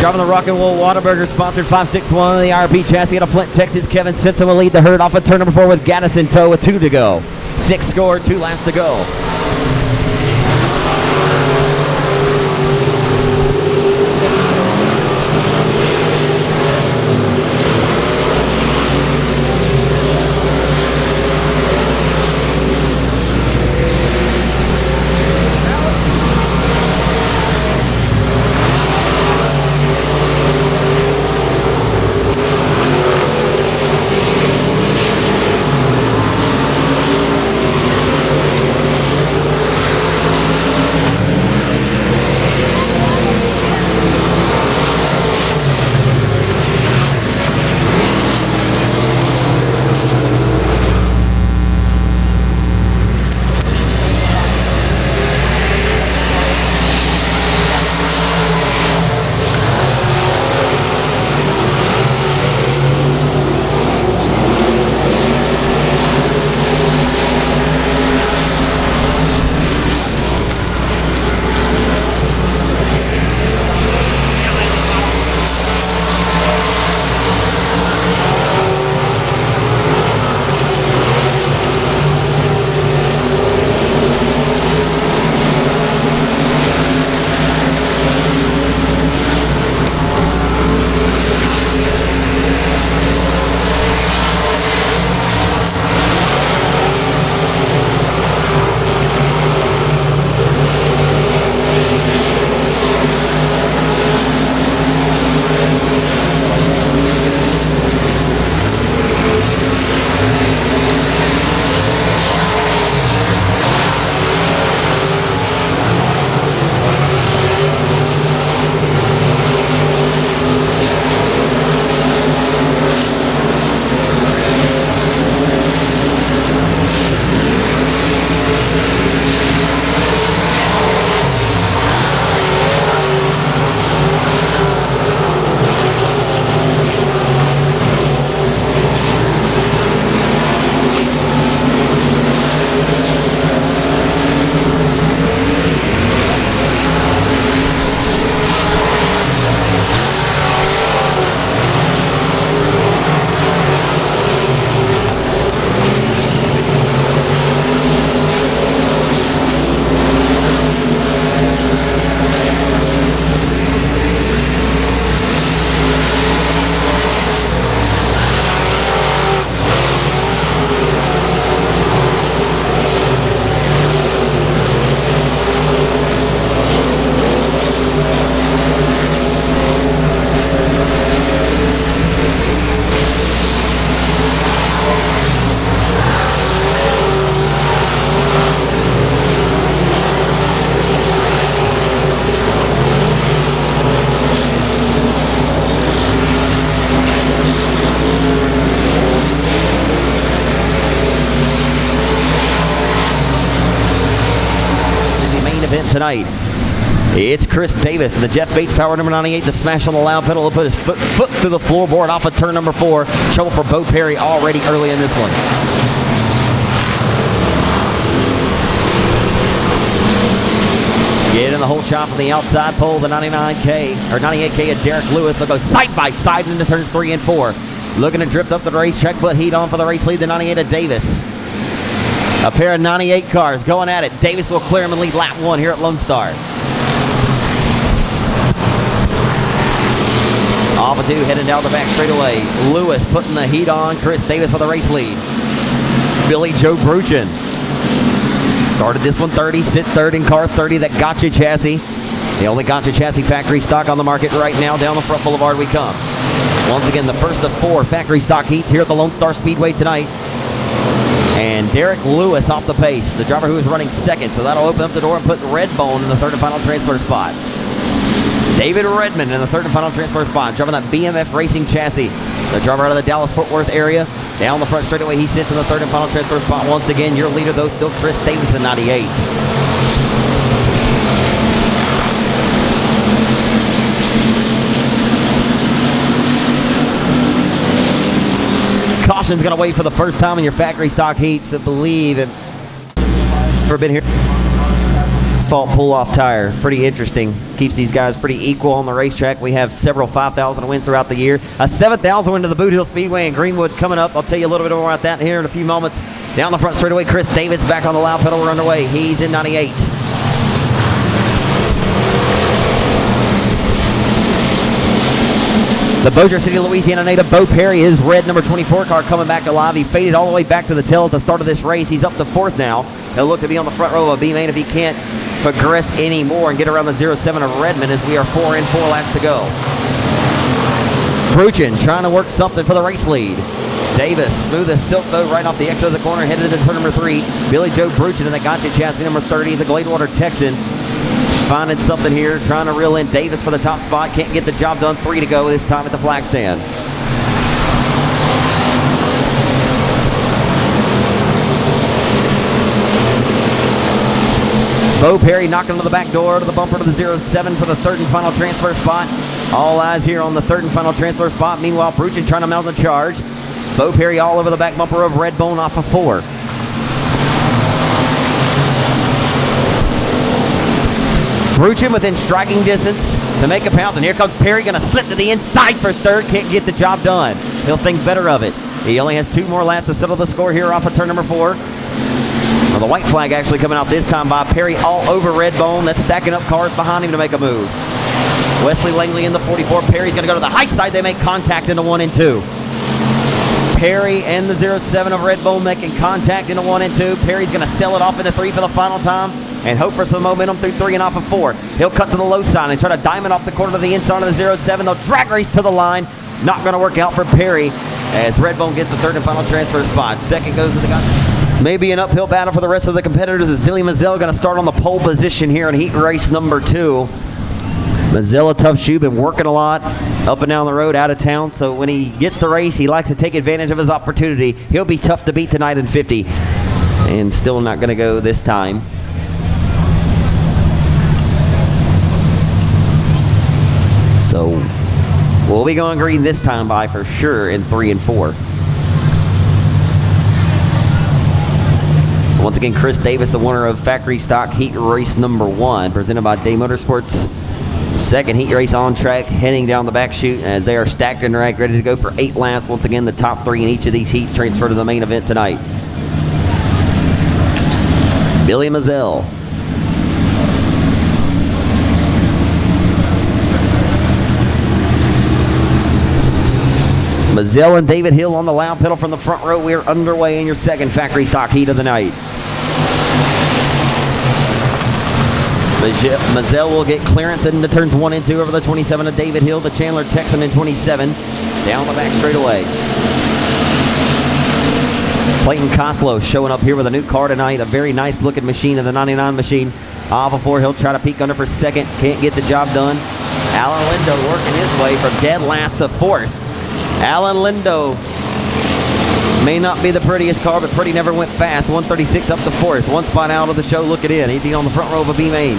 Driving the Rock and Roll Whataburger, sponsored 561 on the IRP chassis out of Flint, Texas. Kevin Simpson will lead the herd off of turn number 4 with Gaddis in tow with 2 to go. 6 score, 2 laps to go. Tonight, it's Chris Davis and the Jeff Bates Power number 98 to smash on the loud pedal to put his foot through the floorboard off of turn number 4. Trouble for Bo Perry already early in this one. Get in the whole shot from the outside pole, the 99K or 98K of Derek Lewis. They'll go side by side into turns 3 and 4. Looking to drift up the racetrack, put heat on for the race lead, the 98 of Davis. A pair of 98 cars going at it. Davis will clear him and lead lap 1 here at Lone Star. Off of 2, heading down the back straightaway. Lewis putting the heat on. Chris Davis for the race lead. Billy Joe Bruchin started this one 30, sits third in car 30, that Gotcha chassis. The only Gotcha chassis factory stock on the market right now. Down the front boulevard we come. Once again, the first of 4 factory stock heats here at the Lonestar Speedway tonight. And Derek Lewis off the pace, the driver who is running second. So that'll open up the door and put Redbone in the third and final transfer spot. David Redmond in the third and final transfer spot, driving that BMF Racing chassis. The driver out of the Dallas-Fort Worth area. Down the front straightaway, he sits in the third and final transfer spot. Once again, your leader, though, still Chris Davis in 98. Caution's going to wait for the first time in your factory stock heats, I believe. Ever been here? asphalt pull-off tire. Pretty interesting. Keeps these guys pretty equal on the racetrack. We have several 5,000 wins throughout the year. A 7,000 win to the Boot Hill Speedway in Greenwood coming up. I'll tell you a little bit more about that here in a few moments. Down the front straightaway, Chris Davis back on the loud pedal. We're underway. He's in 98. The Bossier City, Louisiana native Bo Perry, his red number 24 car coming back alive. He faded all the way back to the tail at the start of this race. He's up to fourth now. He'll look to be on the front row of a B-main if he can't progress anymore and get around the 07 of Redmond as we are 4 laps to go. Bruchin trying to work something for the race lead. Davis, smooth as silk though, right off the exit of the corner, headed into turn number 3. Billy Joe Bruchin in the Gotcha chassis number 30, the Gladewater Texan. Finding something here, trying to reel in Davis for the top spot. Can't get the job done. 3 to go this time at the flag stand. Bo Perry knocking to the back door to the bumper to the 07 for the third and final transfer spot. All eyes here on the third and final transfer spot. Meanwhile, Bruchin trying to mount the charge. Bo Perry all over the back bumper of Redbone off of 4. Bruchin within striking distance to make a pounce, and here comes Perry, going to slip to the inside for third, can't get the job done. He'll think better of it. He only has 2 more laps to settle the score here off of turn number 4. Well, the white flag actually coming out this time by Perry all over Redbone. That's stacking up cars behind him to make a move. Wesley Langley in the 44. Perry's going to go to the high side. They make contact into 1 and 2. Perry and the 07 of Redbone making contact into 1 and 2. Perry's going to sell it off into 3 for the final time and hope for some momentum through 3 and off of 4. He'll cut to the low side and try to diamond off the corner to the inside of the 07. They'll drag race to the line. Not going to work out for Perry as Redbone gets the third and final transfer spot. Second goes to the guy. Maybe an uphill battle for the rest of the competitors as Billy Mazzell going to start on the pole position here in heat race number 2. Mazzell, a tough shoe, been working a lot up and down the road, out of town. So when he gets the race, he likes to take advantage of his opportunity. He'll be tough to beat tonight in 50. And still not going to go this time. So we'll be going green this time by for sure in 3 and 4. So once again, Chris Davis, the winner of factory stock heat race number 1, presented by Day Motorsports. Second heat race on track, heading down the back chute as they are stacked and racked, ready to go for 8 laps. Once again, the top 3 in each of these heats transfer to the main event tonight. Billy Mazzell. Mazzell and David Hill on the loud pedal from the front row. We are underway in your second factory stock heat of the night. Mazzell will get clearance into turns 1 and 2 over the 27 of David Hill, the Chandler Texan in 27, down the back straightaway. Clayton Coslow showing up here with a new car tonight, a very nice looking machine of the 99 machine. Off of 4, he'll try to peek under for second, can't get the job done. Alan Lindo working his way from dead last to 4th. Alan Lindo may not be the prettiest car, but pretty never went fast. 136 up to 4th. 1 spot out of the show. Look at it. He'd be on the front row of a B-main.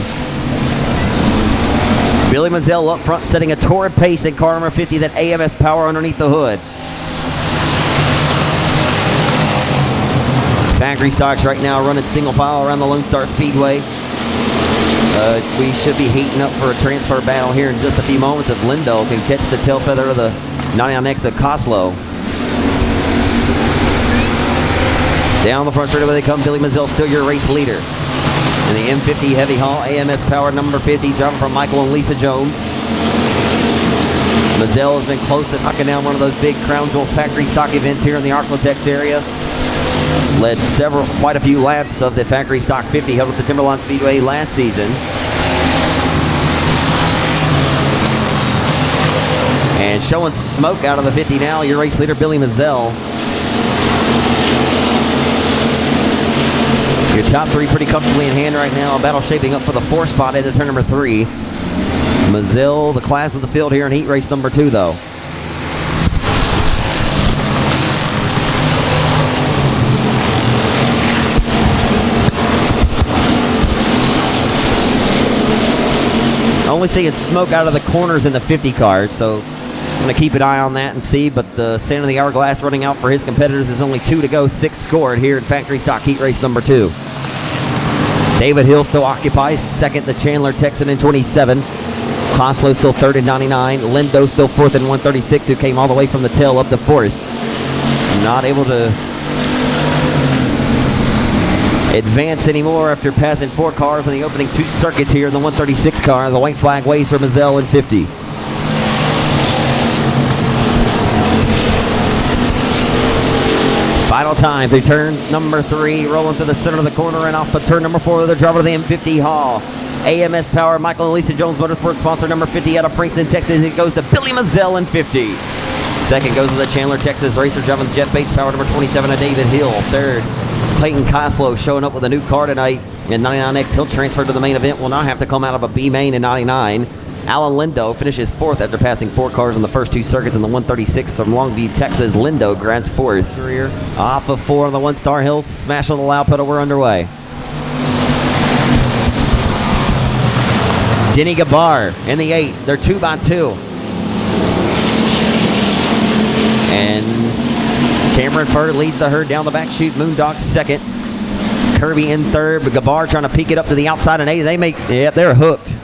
Billy Mazzell up front, setting a torrid pace in car number 50. That AMS power underneath the hood. Factory stocks right now running single file around the Lonestar Speedway. We should be heating up for a transfer battle here in just a few moments if Lindo can catch the tail feather of the 99X of Coslow. Down the front straightaway they come. Billy Mazzell, still your race leader. In the M50 Heavy Haul AMS Power number 50, driving from Michael and Lisa Jones. Mazzell has been close to knocking down one of those big Crown Jewel factory stock events here in the Arklatex area. Led quite a few laps of the factory stock 50 held at the Timberline Speedway last season. And showing smoke out of the 50 now, your race leader, Billy Mazzell. Your top 3 pretty comfortably in hand right now. A battle shaping up for the 4 spot into turn number 3. Mazzell, the class of the field here in heat race number 2, though. Only seeing smoke out of the corners in the 50 cars, so I'm going to keep an eye on that and see. But the Sand of the Hourglass running out for his competitors. There's only 2 to go, 6 scored here in factory stock heat race number 2. David Hill still occupies second, the Chandler Texan in 27. Kloslow still third in 99. Lindo still fourth in 136, who came all the way from the tail up to fourth. Not able to advance anymore after passing 4 cars in the opening 2 circuits here in the 136 car. The white flag waves for Mazzell in 50. Final time through turn number 3, rolling through the center of the corner and off the turn number 4 of the driver of the M50 Hall. AMS Power, Michael and Lisa Jones Motorsports sponsor number 50 out of Frankston, Texas. It goes to Billy Mazzell in 50. Second goes to the Chandler, Texas racer driving Jeff Bates Power number 27 of David Hill. Third, Clayton Kloslow showing up with a new car tonight in 99X. He'll transfer to the main event. Will not have to come out of a B main in 99. Alan Lindo finishes 4th after passing 4 cars in the first 2 circuits in the 136 from Longview, Texas. Lindo grabs 4th. Career off of 4 on the Lonestar Hill. Smash on the loud pedal. We're underway. Denny Gabar in the 8. They're 2x2. And Cameron Furr leads the herd down the back chute. Moondog second. Kirby in third, but Gabar trying to peek it up to the outside and 8. They're hooked.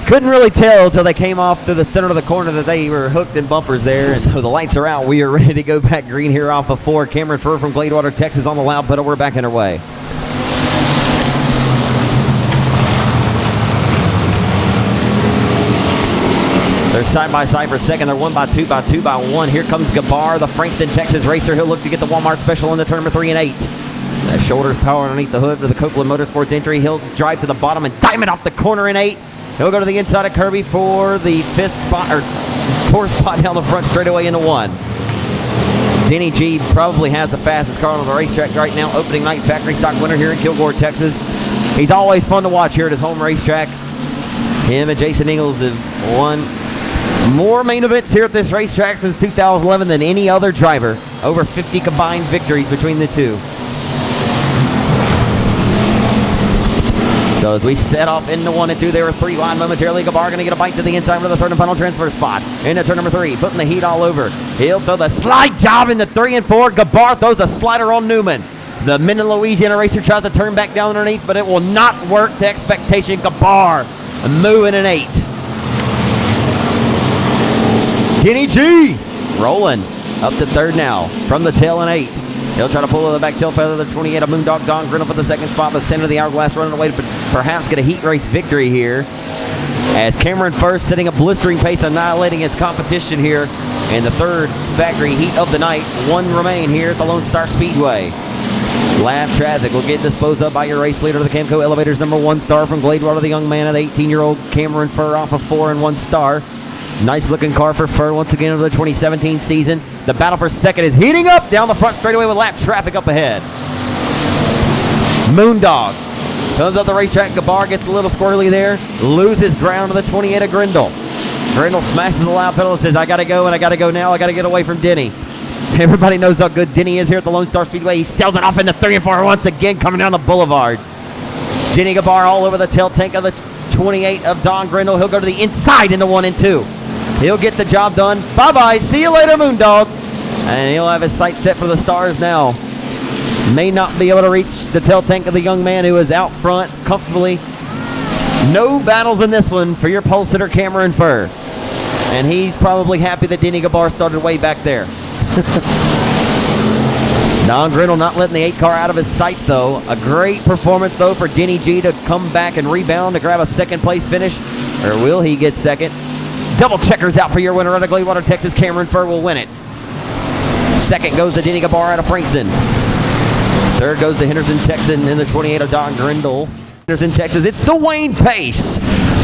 Couldn't really tell until they came off through the center of the corner that they were hooked in bumpers there. So the lights are out. We are ready to go back green here off of 4. Cameron Furr from Gladewater, Texas on the loud pedal. We're back underway. They're side by side for second. They're 1x2 by 2x1. Here comes Gabar, the Frankston, Texas racer. He'll look to get the Walmart special in the turn number 3 and 8. That shoulder's power underneath the hood for the Copeland Motorsports entry. He'll drive to the bottom and diamond off the corner in 8. He'll go to the inside of Kirby for the 4th spot down the front straightaway into 1. Denny G probably has the fastest car on the racetrack right now. Opening night factory stock winner here in Kilgore, Texas. He's always fun to watch here at his home racetrack. Him and Jason Ingalls have won more main events here at this racetrack since 2011 than any other driver. Over 50 combined victories between the two. So as we set off into 1 and 2, they were 3 wide momentarily. Gabar going to get a bite to the inside for the 3rd and final transfer spot. Into turn number 3, putting the heat all over. He'll throw the slide job into 3 and 4. Gabar throws a slider on Newman. The Minden, Louisiana racer tries to turn back down underneath, but it will not work to expectation. Gabar moving in 8. Denny G rolling up to 3rd now from the tail in 8. He'll try to pull the back tail feather. The 28 of Moondog Don Grinnell for the 2nd spot, but center of the hourglass running away to perhaps get a heat race victory here. As Cameron Furr setting a blistering pace, annihilating his competition here in the 3rd factory heat of the night. 1 remain here at the Lonestar Speedway. Lap traffic will get disposed of by your race leader, the Camco Elevators number 1 star from Gladewater, the young man of the 18-year-old Cameron Furr off of 4 and 1 star. Nice looking car for Furr once again over the 2017 season. The battle for second is heating up down the front straightaway with lap traffic up ahead. Moondog comes up the racetrack. Gabar gets a little squirrely there. Loses ground to the 28 of Grindle. Grindle smashes the loud pedal and says, I got to go, and I got to go now. I got to get away from Denny. Everybody knows how good Denny is here at the Lonestar Speedway. He sails it off into 3 and 4 once again coming down the boulevard. Denny Gabar all over the tail tank of the 28 of Don Grindle. He'll go to the inside into 1 and 2. He'll get the job done. Bye-bye. See you later, Moondog. And he'll have his sights set for the stars now. May not be able to reach the tail tank of the young man who is out front comfortably. No battles in this one for your pulse hitter, Cameron Furr. And he's probably happy that Denny Gabar started way back there. Don Grinnell not letting the 8 car out of his sights, though. A great performance, though, for Denny G to come back and rebound to grab a 2nd place finish. Or will he get 2nd? Double checkers out for your winner out of Gladewater, Texas. Cameron Furr will win it. 2nd goes to Denny Gabar out of Frankston. 3rd goes to Henderson, Texan in the 28 of Don Grindle. Henderson, Texas, it's Dwayne Pace.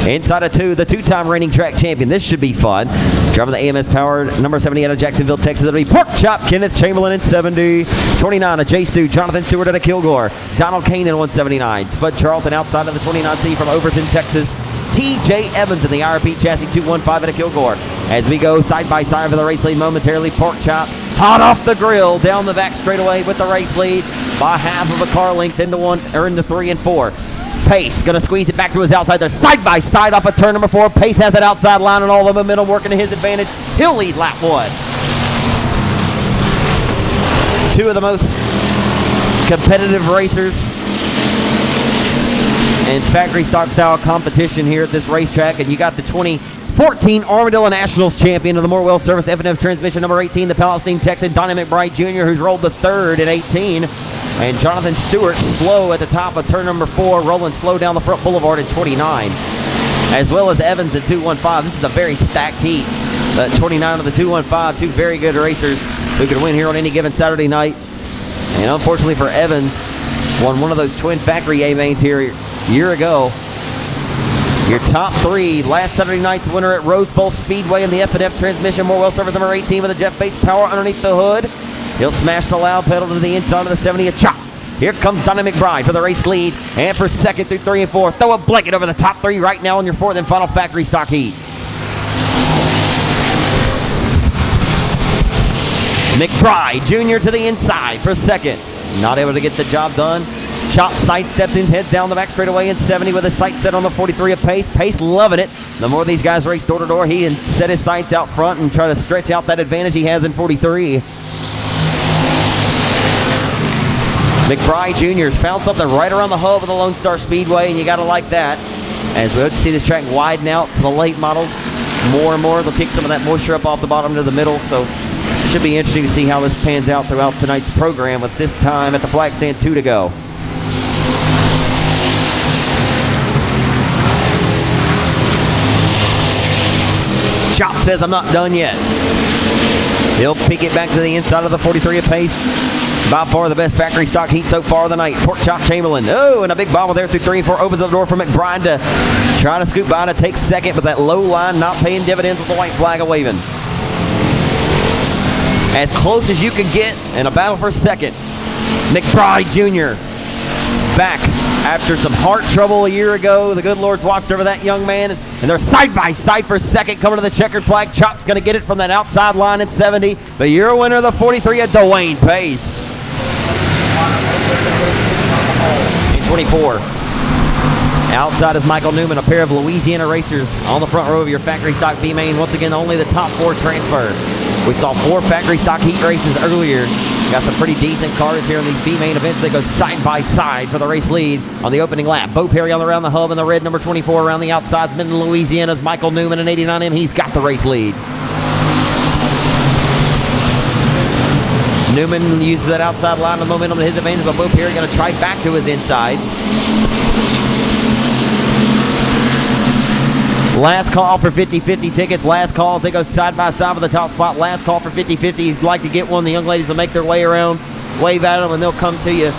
Inside of 2, the 2-time reigning track champion. This should be fun. Driving the AMS Power, number 70 out of Jacksonville, Texas. It'll be Pork Chop Kenneth Chamberlain in 70. 29 of Jay Stu, Jonathan Stewart out of Kilgore. Donald Kane in 179. Spud Charlton outside of the 29C from Overton, Texas. TJ Evans in the IRP chassis 215 out of Kilgore. As we go side by side for the race lead momentarily, Pork Chop hot off the grill down the back straightaway with the race lead by half of a car length into 3 and 4. Pace going to squeeze it back to his outside. They're side by side off of turn number 4. Pace has that outside line and all the momentum working to his advantage. He'll lead lap 1. 2 of the most competitive racers and factory stock style competition here at this racetrack. And you got the 2014 Armadillo Nationals champion of the Morwell Service F&F transmission, number 18, the Palestine Texan Donnie McBride Jr., who's rolled the third at 18. And Jonathan Stewart slow at the top of turn number 4, rolling slow down the front boulevard at 29. As well as Evans at 215. This is a very stacked heat. 29 of the 215, two very good racers who could win here on any given Saturday night. And unfortunately for Evans, won one of those twin factory A-mains here a year ago. Your top 3, last Saturday night's winner at Rose Bowl Speedway in the F&F transmission, Morwell Service number 18 with a Jeff Bates power underneath the hood. He'll smash the loud pedal to the inside of the 70, a chop. Here comes Donnie McBride for the race lead, and for second through 3 and 4. Throw a blanket over the top 3 right now in your 4th and final factory stock heat. McBride Jr. to the inside for second. Not able to get the job done. Chop sidesteps in, heads down the back straightaway in 70 with his sights set on the 43 of Pace. Pace loving it. The more these guys race door to door, he can set his sights out front and try to stretch out that advantage he has in 43. McBride Jr.'s found something right around the hub of the Lonestar Speedway, and you got to like that. As we hope to see this track widen out for the late models more and more. They'll kick some of that moisture up off the bottom to the middle, so should be interesting to see how this pans out throughout tonight's program, with this time at the flag stand 2 to go. Chop says, I'm not done yet. He'll peek it back to the inside of the 43 of Pace. By far the best factory stock heat so far of the night. Pork Chop Chamberlain. Oh, and a big bobble there through 3 and 4. Opens up the door for McBride to try to scoop by to take second, but that low line not paying dividends with the white flag a-waving. As close as you can get in a battle for second. McBride Jr. back after some heart trouble a year ago. The good Lord's watched over that young man, and they're side by side for second, coming to the checkered flag. Chop's going to get it from that outside line at 70, but your winner, the 43 of Dwayne Pace. In 24. Outside is Michael Newman, a pair of Louisiana racers on the front row of your factory stock B-main. Once again, only the top 4 transfer. We saw 4 factory stock heat races earlier. Got some pretty decent cars here in these B-main events. They go side by side for the race lead on the opening lap. Bo Perry on around the hub in the red, number 24 around the outsides. Minden, Louisiana's Michael Newman in 89M. He's got the race lead. Newman uses that outside line of momentum to his advantage, but Bo Perry going to try back to his inside. Last call for 50-50 tickets. Last calls, they go side by side for the top spot. Last call for 50-50. If you'd like to get one, the young ladies will make their way around, wave at them, and they'll come to you.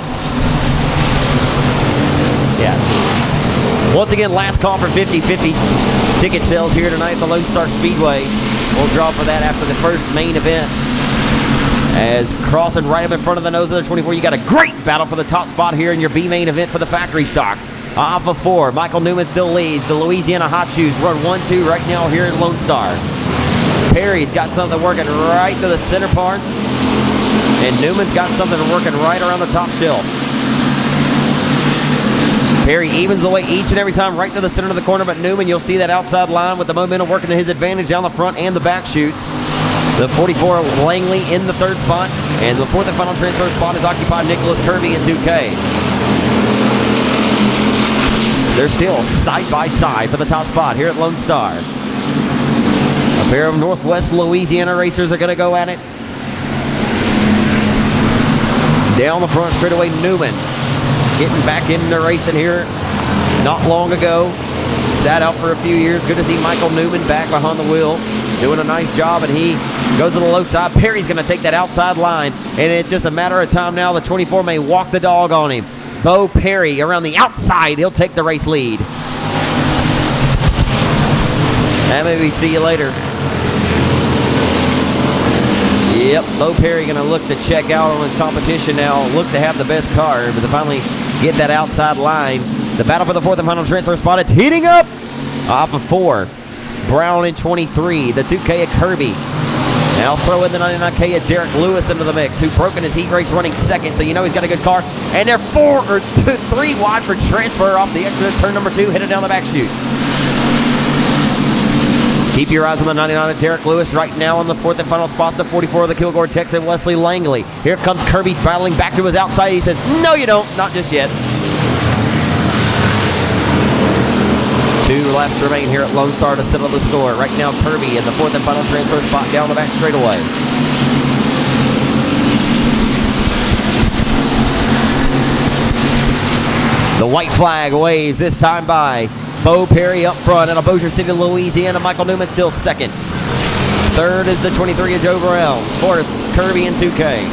Yeah. Once again, last call for 50-50 ticket sales here tonight at the Lonestar Speedway. We'll draw for that after the first main event. As crossing right up in front of the nose of the 24, you got a great battle for the top spot here in your B-main event for the factory stocks. Off of 4, Michael Newman still leads. The Louisiana Hot Shoes run 1-2 right now here at Lone Star. Perry's got something working right to the center part, and Newman's got something working right around the top shelf. Perry evens the way each and every time right to the center of the corner, but Newman, you'll see that outside line with the momentum working to his advantage down the front and the back chutes. The 44 Langley in the 3rd spot, and the 4th and final transfer spot is occupied Nicholas Kirby in 2K. They're still side by side for the top spot here at Lone Star. A pair of Northwest Louisiana racers are going to go at it. Down the front straightaway, Newman getting back into racing here not long ago. Sat out for a few years. Good to see Michael Newman back behind the wheel, doing a nice job, and he goes to the low side. Perry's going to take that outside line, and it's just a matter of time now. The 24 may walk the dog on him. Bo Perry around the outside. He'll take the race lead. And maybe see you later. Yep, Bo Perry going to look to check out on his competition now. Look to have the best car, but to finally get that outside line. The battle for the 4th and final transfer spot. It's heating up. Off of 4. Brown in 23. The 2K of Kirby. Now throw in the 99K of Derek Lewis into the mix, who broke in his heat race running second, so you know he's got a good car. And they're 3 wide for transfer off the exit of turn number 2, headed down the back chute. Keep your eyes on the 99 of Derek Lewis. Right now on the 4th and final spot, the 44 of the Kilgore Texan, Wesley Langley. Here comes Kirby battling back to his outside. He says, no you don't, not just yet. laps remain here at Lone Star to settle the score. Right now, Kirby in the 4th and final transfer spot down the back straightaway. The white flag waves this time by Bo Perry up front out of Bossier City, Louisiana. Michael Newman still second. Third is the 23 of Joe Burrell. Fourth, Kirby in 2K.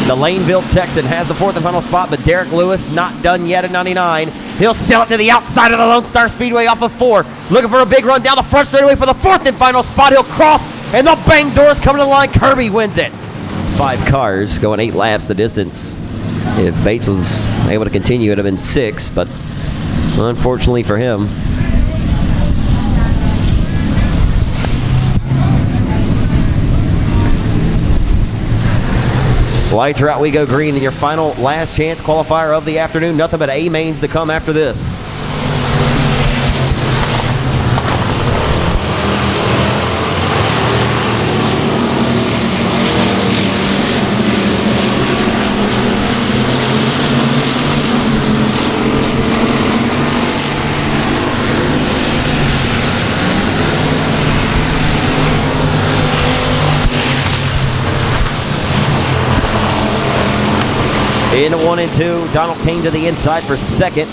The Laneville Texan has the 4th and final spot, but Derek Lewis not done yet at 99. He'll sail it to the outside of the Lonestar Speedway off of 4. Looking for a big run down the front straightaway for the 4th and final spot. He'll cross, and the bang doors coming to the line. Kirby wins it. 5 cars going 8 laps the distance. If Bates was able to continue, it would have been 6, but unfortunately for him. Lights are out, we go green in your final last chance qualifier of the afternoon. Nothing but A mains to come after this. Into 1 and 2, Donald Kane to the inside for second.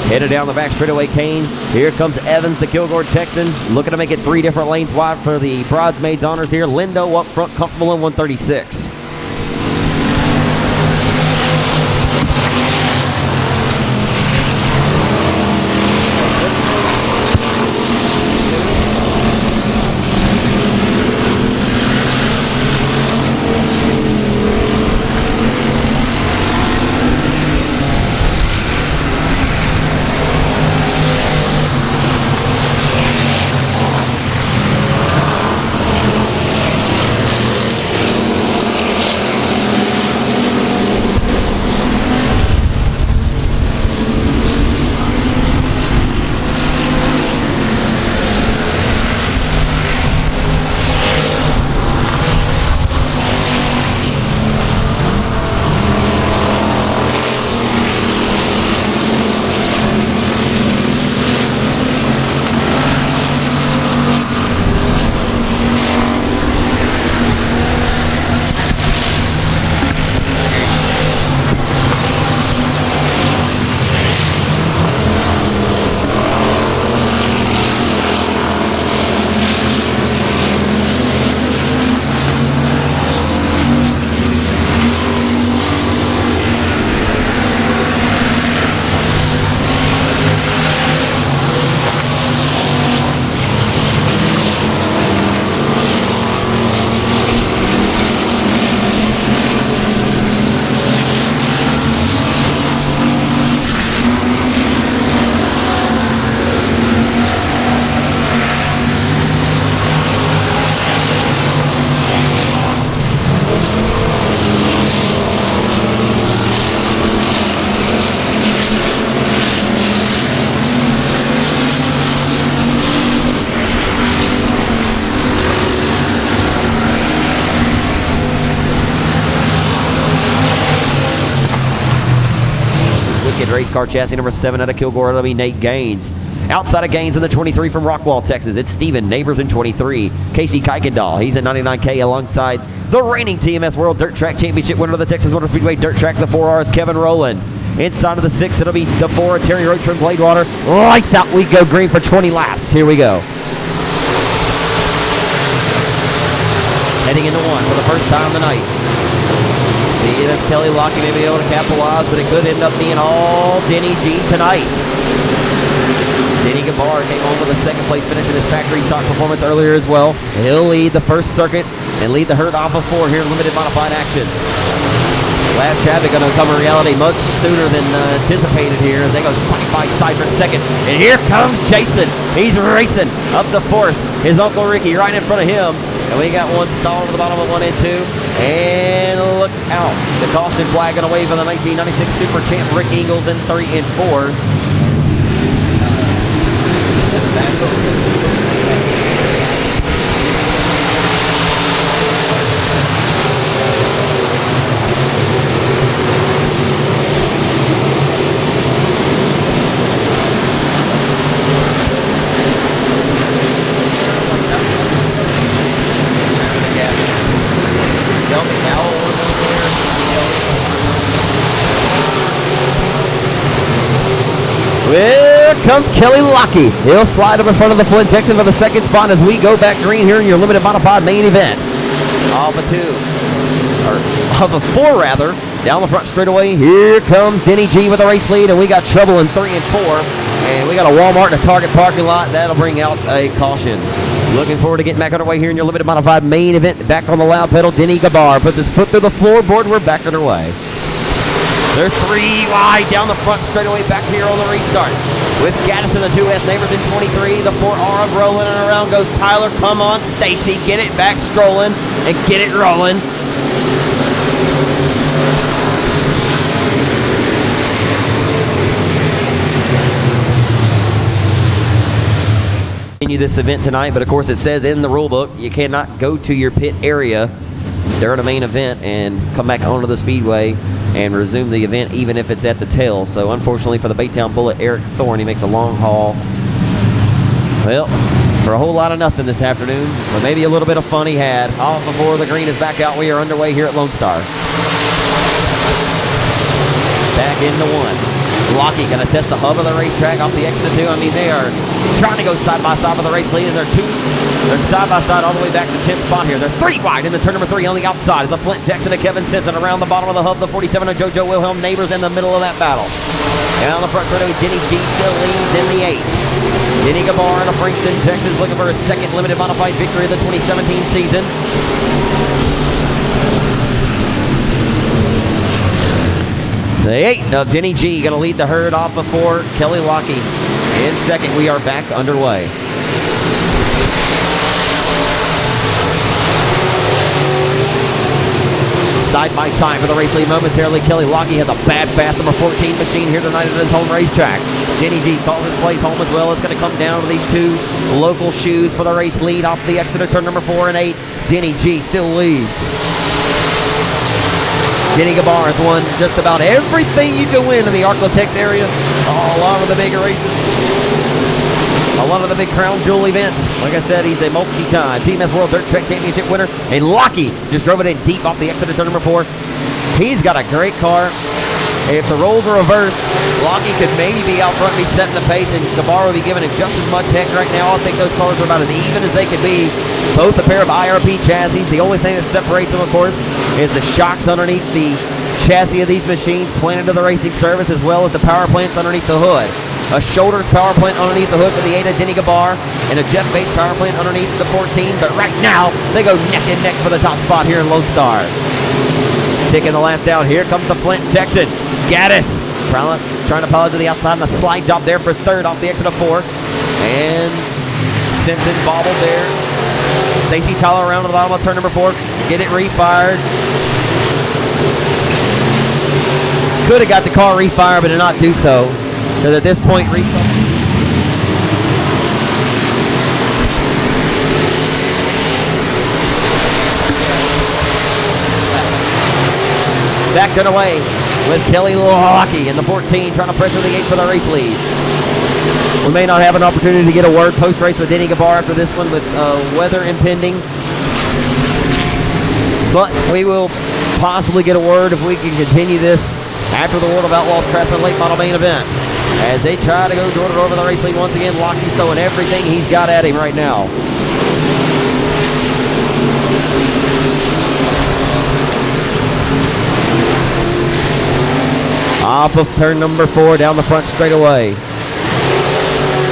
Headed down the back straightaway, Kane. Here comes Evans, the Kilgore Texan, looking to make it 3 different lanes wide for the bridesmaids honors here. Lindo up front, comfortable in 136. Race car chassis number 7 out of Kilgore. It'll be Nate Gaines. Outside of Gaines in the 23 from Rockwall, Texas, it's Steven Neighbors in 23. Casey Kuykendall, he's at 99K alongside the reigning TMS World Dirt Track Championship winner of the Texas Motor Speedway Dirt Track, the 4Rs, Kevin Rowland. Inside of the 6, it'll be the 4, Terry Roach from Bladewater. Lights out, we go green for 20 laps. Here we go. Heading into 1 for the first time tonight. See if Kelly Lockie may be able to capitalize, but it could end up being all Denny G tonight. Denny Gabar came home with a second place finish in his factory stock performance earlier as well. He'll lead the first circuit and lead the herd off of 4 here in limited modified action. Lab traffic going to become a reality much sooner than anticipated here as they go side by side for second. And here comes Jason. He's racing up the 4th. His Uncle Ricky right in front of him. And we got one stalled at the bottom of 1 and 2. And look out. The caution flag going to wave on the 1996 Super Champ Rick Ingles in 3 and 4. Here comes Kelly Lockie. He'll slide up in front of the Flint Texan for the second spot as we go back green here in your limited modified main event. Off of a four rather. Down the front straightaway, here comes Denny G with a race lead, and we got trouble in 3 and 4. And we got a Walmart in a Target parking lot. That'll bring out a caution. Looking forward to getting back underway here in your limited modified main event. Back on the loud pedal, Denny Gabar puts his foot through the floorboard. We're back underway. They're 3 wide down the front straightaway back here on the restart. With Gaddis and the 2S Neighbors in 23, the 4R rolling, and around goes Tyler. Come on, Stacy, get it back strolling and get it rolling. This event tonight, but of course it says in the rule book you cannot go to your pit area during a main event and come back onto the speedway and resume the event even if it's at the tail. So unfortunately for the Baytown Bullet, Eric Thorne, he makes a long haul. Well, for a whole lot of nothing this afternoon, but maybe a little bit of fun he had. Off before the green is back out. We are underway here at Lone Star. Back into 1. Lockie going to test the hub of the racetrack off the exit of 2. I mean, they are trying to go side by side with the race lead, and they're side by side all the way back to 10th spot here. They're 3 wide in the turn number 3 on the outside of the Flint Texan of Kevin Simpson. Around the bottom of the hub, the 47 of JoJo Wilhelm. Neighbors in the middle of that battle. Down the front straightaway, Denny G still leads in the 8. Denny Gabar out of Frankston, Texas, looking for his second limited modified victory of the 2017 season. The 8 of Denny G going to lead the herd off of 4. Kelly Lockie in second. We are back underway. Side by side for the race lead momentarily. Kelly Lockie has a bad fast number 14 machine here tonight at his home racetrack. Denny G calls his place home as well. It's going to come down to these 2 local shoes for the race lead off the exit of turn number 4 and 8. Denny G still leads. Denny Gabar has won just about everything you can win in the Arklatex area. A lot of the big races. A lot of the big crown jewel events. Like I said, he's a multi-time TMS World Dirt Track Championship winner. And Lockie just drove it in deep off the exit of turn number 4. He's got a great car. If the roles are reversed, Lockie could maybe be out front and be setting the pace, and Gabar will be giving him just as much heck right now. I think those cars are about as even as they could be. Both a pair of IRP chassis. The only thing that separates them, of course, is the shocks underneath the chassis of these machines planted to the racing surface, as well as the power plants underneath the hood. A Shoulders power plant underneath the hood for the 8 of Denny Gabar, and a Jeff Bates power plant underneath the 14. But right now, they go neck and neck for the top spot here in Lone Star. Taking the last down, here comes the Flint Texan. Gaddis trying to pilot to the outside, and a slide job there for 3rd off the exit of 4. And Simpson bobbled there. Stacy Tyler around to the bottom of turn number 4. Get it refired. Could have got the car refired, but did not do so. Because at this point, restart. Back away with Kelly Lockie in the 14, trying to pressure the 8 for the race lead. We may not have an opportunity to get a word post-race with Denny Gabar after this one with weather impending. But we will possibly get a word if we can continue this after the World of Outlaws Craftsman late model main event. As they try to go door-to-door over the race lead once again, Lockie's throwing everything he's got at him right now. Off of turn number 4 down the front straightaway.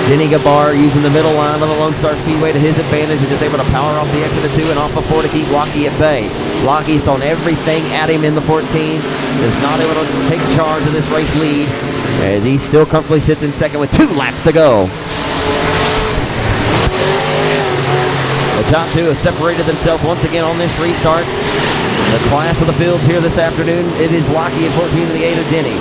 Denny Gabar using the middle line of the Lonestar Speedway to his advantage and is able to power off the exit of 2 and off of 4 to keep Lockie at bay. Lockie's thrown everything at him in the 14. Is not able to take charge of this race lead as he still comfortably sits in second with 2 laps to go. The top 2 have separated themselves once again on this restart. The class of the field here this afternoon, it is Lockie in 14 to the 8 of Denny.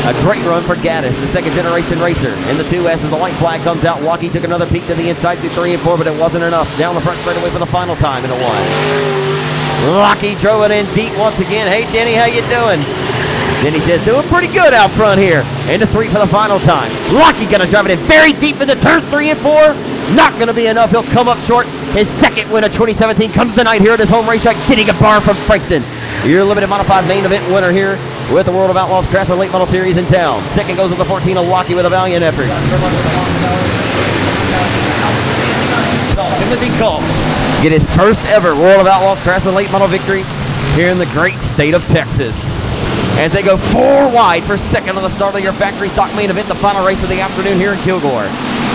A great run for Gaddis, the second generation racer. In the 2S as the white flag comes out, Lockie took another peek to the inside through 3 and 4, but it wasn't enough. Down the front straightaway for the final time in a 1. Lockie drove it in deep once again. Hey Denny, how you doing? Denny says, doing pretty good out front here. Into 3 for the final time. Lockie gonna drive it in very deep into turns 3 and 4. Not gonna be enough, he'll come up short. His second win of 2017 comes tonight here at his home racetrack. Denny Gabar from Frankston. Your limited modified main event winner here with the World of Outlaws Craftsman Late Model Series in town. Second goes with the 14 of Lockheed with a valiant effort. Timothy Culp get his first ever World of Outlaws Craftsman Late Model victory here in the great state of Texas. As they go 4 wide for second on the start of your factory stock main event, the final race of the afternoon here in Kilgore.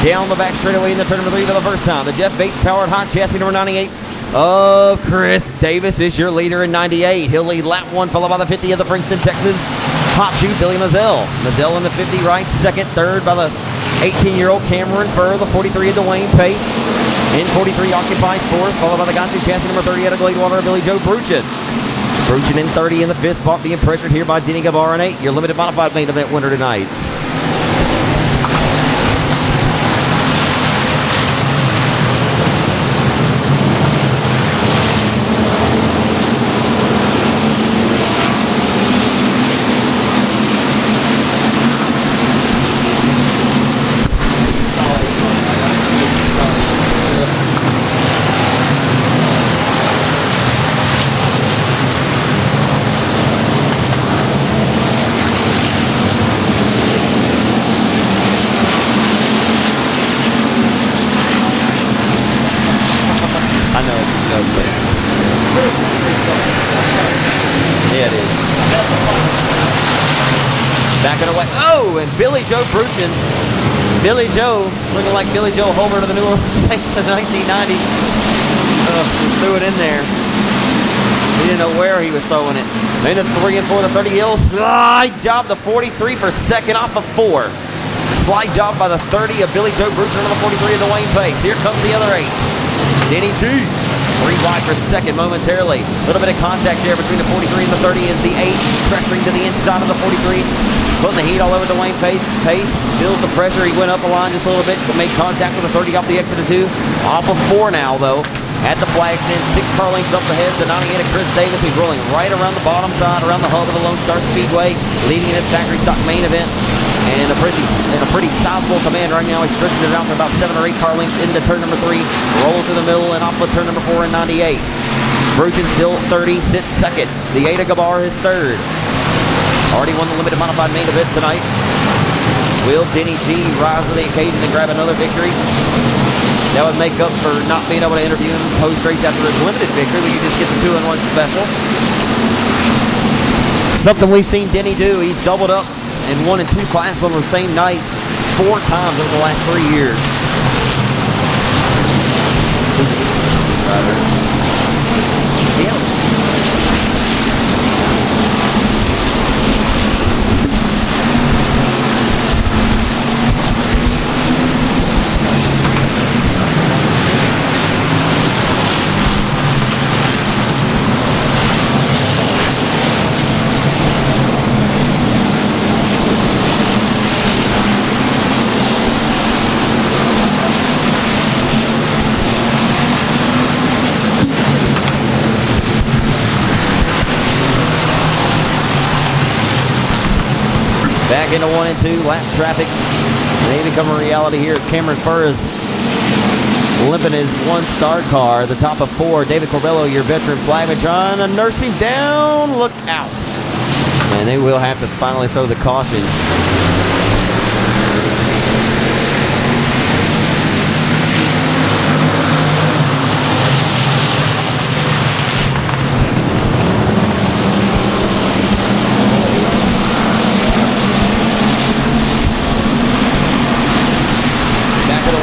Down the back straightaway in the turn number 3 for the first time. The Jeff Bates powered hot chassis number 98 of Chris Davis is your leader in 98. He'll lead lap 1, followed by the 50 of the Frankston, Texas hot shoe Billy Mazzell. Mazzell in the 50 right, second, third by the 18-year-old Cameron Furr, the 43 of Dwayne Pace. In 43 occupies fourth, followed by the Gonchi chassis number 30 out of Gladewater, Billy Joe Bruchin. Bruchin in 30 in the fifth spot, being pressured here by Denny Gabar in 8. Your limited modified main event winner tonight. I know it's a joke, but yeah, it is. Backing away. Oh, and Billy Joe Bruchin. Billy Joe, looking like Billy Joe Homer to the New Orleans Saints in the 1990s. Just threw it in there. He didn't know where he was throwing it. Then the 3 and 4, the 30 hill slide job, the 43 for second off of 4. Slide job by the 30 of Billy Joe Bruchin on the 43 of Dwayne Pace. Here comes the other 8. Denny G. 3 wide for second momentarily. A little bit of contact there between the 43 and the 30 is the 8. Pressuring to the inside of the 43. Putting the heat all over Dwayne Pace. Pace feels the pressure. He went up the line just a little bit. Made contact with the 30 off the exit of 2. Off of 4 now, though. At the flag stand, 6 car lengths up ahead. The 98 of Chris Davis, who's rolling right around the bottom side, around the hub of the Lonestar Speedway, leading in his factory stock main event. And a pretty sizable command right now. He stretches it out to about 7 or 8 car lengths into turn number 3, rolling through the middle and off of turn number 4 in 98. Bruchin still 30, sits second. The 8 of Gabar is third. Already won the limited modified main event tonight. Will Denny G rise to the occasion and grab another victory? That would make up for not being able to interview him post-race after his limited victory, but you just get the 2-in-1 special. Something we've seen Denny do. He's doubled up and 1 and 2 classes on the same night 4 times over the last 3 years. Yeah. Back into 1 and 2, lap traffic. They become a reality here as Cameron Furr is limping his 1-star car. The top of 4, David Corbello, your veteran flagman, trying to nurse him down. Look out. And they will have to finally throw the caution.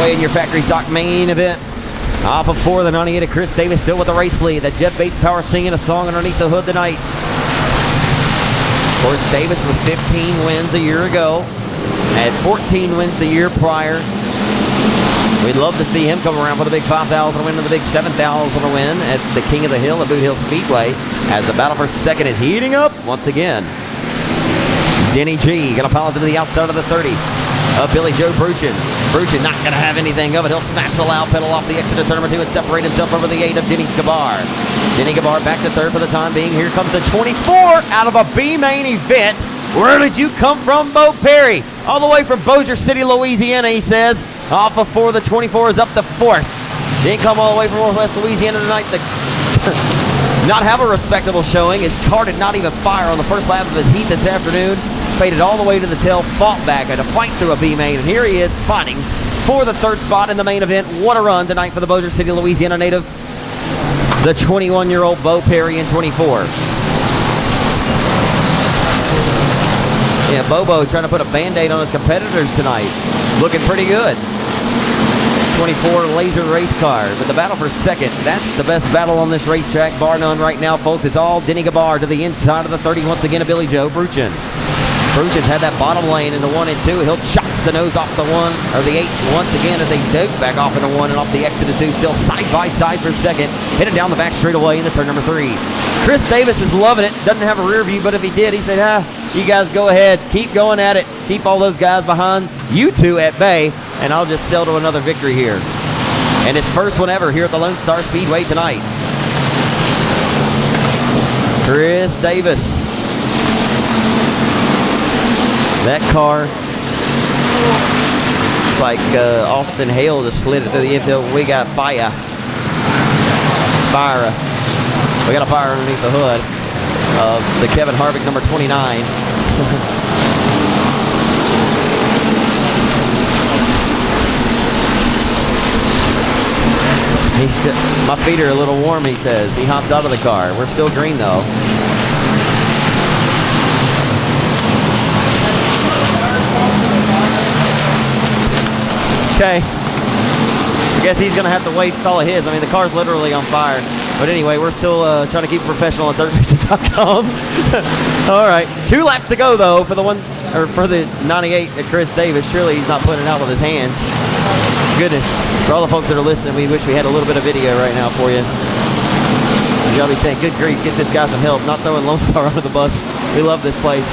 In your factory stock main event. Off of 4, the 98 of Chris Davis still with the race lead. The Jeff Bates power singing a song underneath the hood tonight. Of course, Davis with 15 wins a year ago. Had 14 wins the year prior. We'd love to see him come around for the big 5,000 win and the big 7,000 win at the King of the Hill at Boot Hill Speedway as the battle for second is heating up once again. Denny G going to pilot to the outside of the 30. Billy Joe Bruchin. Bruchin not going to have anything of it. He'll smash the loud pedal off the exit of turn number 2 and separate himself over the 8 of Denny Gabar. Denny Gabar back to third for the time being. Here comes the 24 out of a B-main event. Where did you come from, Bo Perry? All the way from Bossier City, Louisiana, he says. Off of 4, the 24 is up to 4th. Didn't come all the way from Northwest Louisiana tonight. not have a respectable showing. His car did not even fire on the first lap of his heat this afternoon. Faded all the way to the tail, fought back, had to fight through a B main, and here he is fighting for the third spot in the main event. What a run tonight for the Bossier City, Louisiana native, the 21-year-old Bo Perry in 24. Yeah, Bobo trying to put a Band-Aid on his competitors tonight. Looking pretty good. 24 laser race car, but the battle for second, that's the best battle on this racetrack, bar none right now, folks. It's all Denny Gabar to the inside of the 30 once again of Billy Joe Bruchin. Bruchin's had that bottom lane in the 1 and 2. He'll chop the nose off the 1 or the 8 once again as they dove back off into 1 and off the exit of 2. Still side by side for second. Headed down the back straightaway into turn number 3. Chris Davis is loving it. Doesn't have a rear view, but if he did, he said, you guys go ahead. Keep going at it. Keep all those guys behind you two at bay, and I'll just sail to another victory here. And it's first one ever here at the Lonestar Speedway tonight. Chris Davis. That car, it's like Austin Hale just slid it through the infield. We got fire. We got a fire underneath the hood of the Kevin Harvick number 29. My feet are a little warm, he says. He hops out of the car. We're still green though. Okay, I guess he's going to have to waste all of his. I mean, the car's literally on fire. But anyway, we're still trying to keep it professional at dirtvision.com. All right, 2 laps to go though for the for the 98 at Chris Davis. Surely he's not putting it out with his hands. Goodness, for all the folks that are listening, we wish we had a little bit of video right now for you. Y'all be saying, good grief, get this guy some help. Not throwing Lonestar under the bus. We love this place.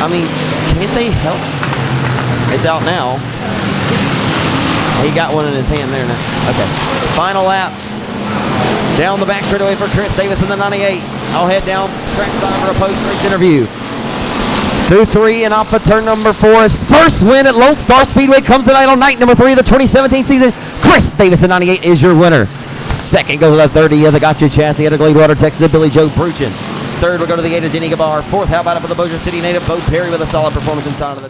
I mean, can't they help? It's out now. He got one in his hand there now. Okay. Final lap. Down the back straightaway for Chris Davis in the 98. I'll head down trackside for a post-race interview. Through 3 and off of turn number 4. His first win at Lonestar Speedway comes tonight on night number 3 of the 2017 season. Chris Davis in 98 is your winner. Second goes to the 30 of the Gotcha Chassis out of Gladewater, Texas, Billy Joe Bruchin. Third will go to the 8 of Denny Gabar. Fourth, how about it for the Bossier City native, Bo Perry with a solid performance inside of the top.